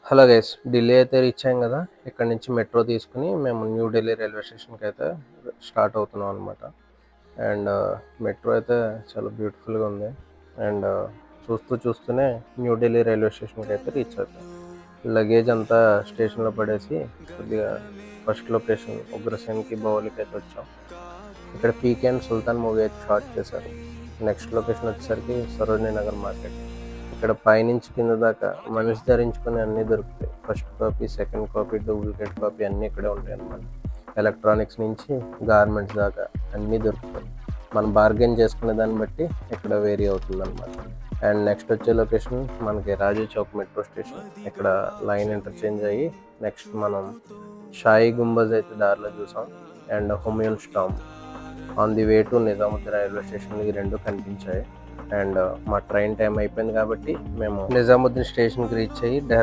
Hello guys, Delhi అయితే reach అయ్యాం కదా. ఇక్కడ నుంచి మెట్రో తీసుకుని మేము న్యూ ఢిల్లీ రైల్వే స్టేషన్కి అయితే స్టార్ట్ అవుతున్నాం అనమాట. అండ్ మెట్రో అయితే చాలా బ్యూటిఫుల్గా ఉంది. అండ్ చూస్తూనే న్యూ ఢిల్లీ రైల్వే స్టేషన్కి అయితే రీచ్ అవుతాం. లగేజ్ అంతా స్టేషన్లో పడేసి కొద్దిగా ఫస్ట్ లొకేషన్ ఉగ్రసేన్కి బౌలికి అయితే వచ్చాం. ఇక్కడ పీకే అండ్ సుల్తాన్ మూవీ అయితే షార్ట్ చేశారు. నెక్స్ట్ లొకేషన్ వచ్చేసరికి సరోజినీ నగర్ మార్కెట్. ఇక్కడ పైనుంచి కింద దాకా మనిషి ధరించుకుని అన్నీ దొరుకుతాయి. First copy, second copy, duplicate copy అన్నీ ఇక్కడే ఉంటాయి అన్నమాట. ఎలక్ట్రానిక్స్ నుంచి గార్మెంట్స్ దాకా అన్నీ దొరుకుతాయి. మనం బార్గెన్ చేసుకునే దాన్ని బట్టి ఇక్కడ వేరీ అవుతుంది అనమాట. అండ్ నెక్స్ట్ వచ్చే లొకేషన్ మనకి రాజీవ్ చౌక్ మెట్రో స్టేషన్. ఇక్కడ లైన్ ఇంటర్చేంజ్ అయ్యి నెక్స్ట్ మనం షాయి గుంబజ్ అయితే దారిలో చూసాం. And Humayun stamp on the way to Nizamuddin railway station ఈ రెండు కనిపించాయి. అండ్ మా ట్రైన్ టైం అయిపోయింది కాబట్టి మేము నిజాముద్దీన్ స్టేషన్కి రీచ్ అయ్యి